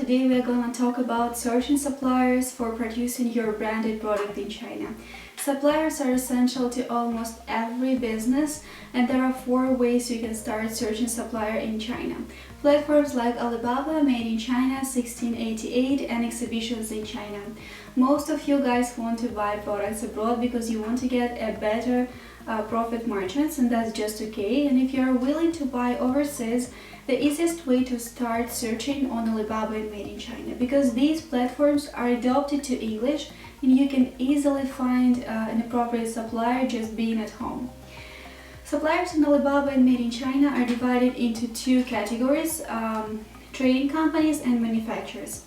today we are going to talk about searching suppliers for producing your branded product in China. Suppliers are essential to almost every business, and there are 4 ways you can start searching supplier in China. Platforms like Alibaba, Made in China, 1688, and exhibitions in China. Most of you guys want to buy products abroad because you want to get a better profit margins, and that's just okay. And if you are willing to buy overseas, the easiest way to start searching on Alibaba and Made in China, because these platforms are adapted to English and you can easily find an appropriate supplier just being at home. Suppliers on Alibaba and Made in China are divided into 2 categories, trading companies and manufacturers.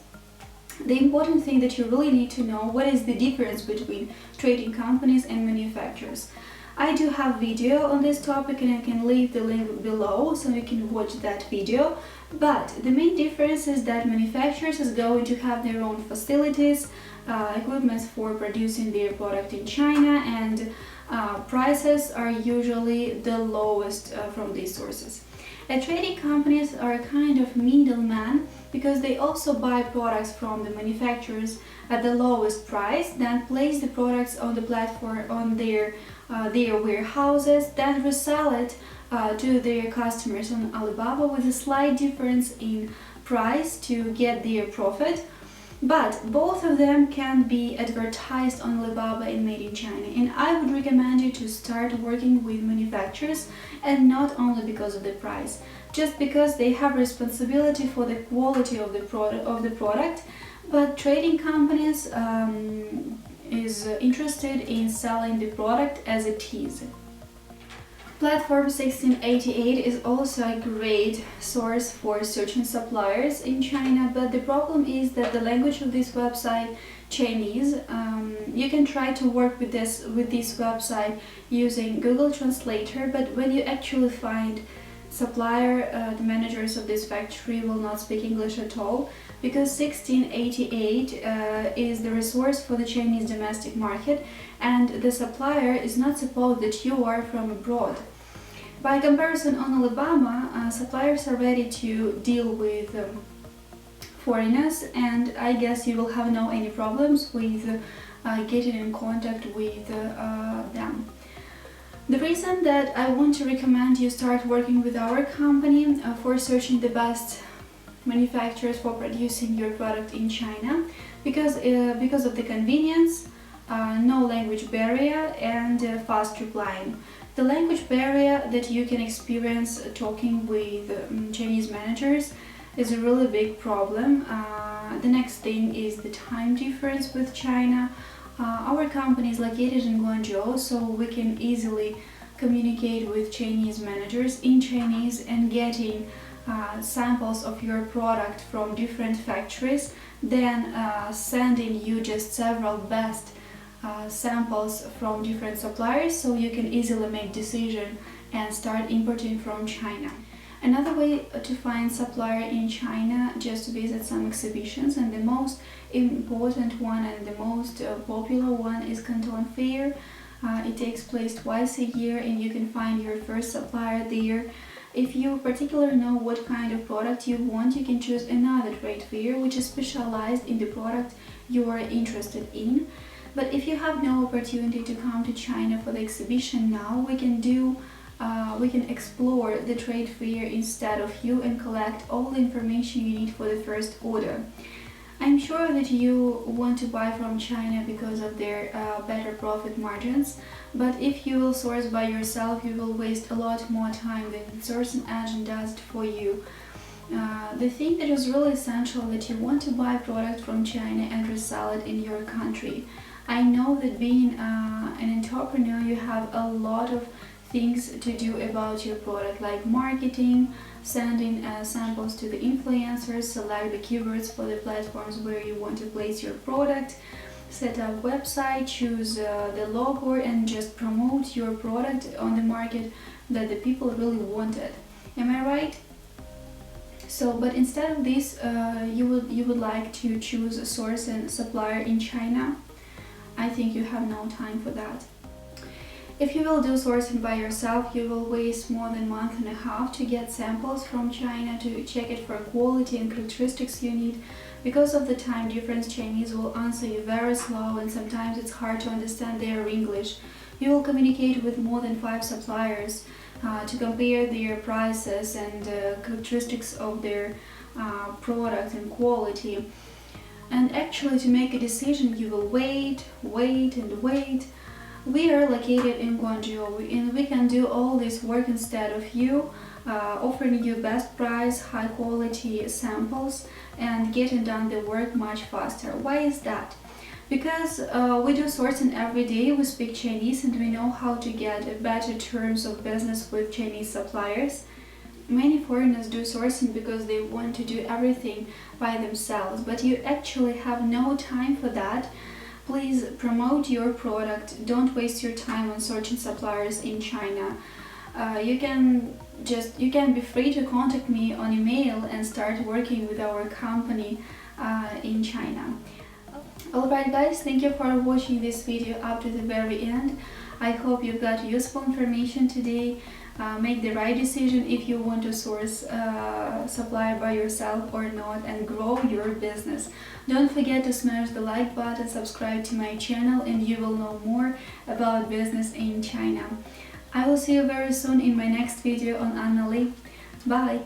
The important thing that you really need to know, what is the difference between trading companies and manufacturers. I do have video on this topic and I can leave the link below so you can watch that video. But the main difference is that manufacturers is going to have their own facilities, equipment for producing their product in China, and prices are usually the lowest from these sources. Trading companies are a kind of middleman because they also buy products from the manufacturers at the lowest price, then place the products on the platform on their warehouses, then resell it to their customers on Alibaba with a slight difference in price to get their profit. But both of them can be advertised on Alibaba and Made in China, and I would recommend you to start working with manufacturers, and not only because of the price, just because they have responsibility for the quality of the product. But trading companies is interested in selling the product as it is. Platform 1688 is also a great source for searching suppliers in China, but the problem is that the language of this website, Chinese. You can try to work with this website using Google Translator, but when you actually find supplier, the managers of this factory will not speak English at all, because 1688 is the resource for the Chinese domestic market, and the supplier is not supposed that you are from abroad. By comparison, on Alibaba, suppliers are ready to deal with foreigners, and I guess you will have no any problems with getting in contact with them. The reason that I want to recommend you start working with our company for searching the best manufacturers for producing your product in China, because of the convenience, no language barrier, and fast replying. The language barrier that you can experience talking with Chinese managers is a really big problem. The next thing is the time difference with China. Our company is located in Guangzhou, so we can easily communicate with Chinese managers in Chinese and getting samples of your product from different factories, then sending you just several best samples from different suppliers, so you can easily make decision and start importing from China. Another way to find supplier in China, just to visit some exhibitions, and the most important one and the most popular one is Canton Fair. It takes place twice a year and you can find your first supplier there. If you particularly know what kind of product you want, you can choose another trade fair which is specialized in the product you are interested in. But if you have no opportunity to come to China for the exhibition now, we can explore the trade fair instead of you and collect all the information you need for the first order. I'm sure that you want to buy from China because of their better profit margins, but if you will source by yourself, you will waste a lot more time than the sourcing agent does it for you. The thing that is really essential that you want to buy product from China and resell it in your country. I know that being an entrepreneur, you have a lot of things to do about your product, like marketing, sending samples to the influencers, select the keywords for the platforms where you want to place your product, set up website, choose the logo, and just promote your product on the market that the people really wanted. Am I right? So, but instead of this, you would like to choose a source and supplier in China. I think you have no time for that. If you will do sourcing by yourself, you will waste more than a month and a half to get samples from China, to check it for quality and characteristics you need. Because of the time difference, Chinese will answer you very slow and sometimes it's hard to understand their English. You will communicate with more than 5 suppliers to compare their prices and characteristics of their product and quality. And actually, to make a decision, you will wait, and wait. We are located in Guangzhou and we can do all this work instead of you, offering you best price, high quality samples and getting done the work much faster. Why is that? Because we do sourcing every day, we speak Chinese and we know how to get better terms of business with Chinese suppliers. Many foreigners do sourcing because they want to do everything by themselves, but you actually have no time for that. Please promote your product. Don't waste your time on searching suppliers in China. You can be free to contact me on email and start working with our company in China. Alright guys, thank you for watching this video up to the very end. I hope you got useful information today. Make the right decision if you want to source supplier by yourself or not and grow your business. Don't forget to smash the like button, subscribe to my channel and you will know more about business in China. I will see you very soon in my next video on Anna Lee. Bye!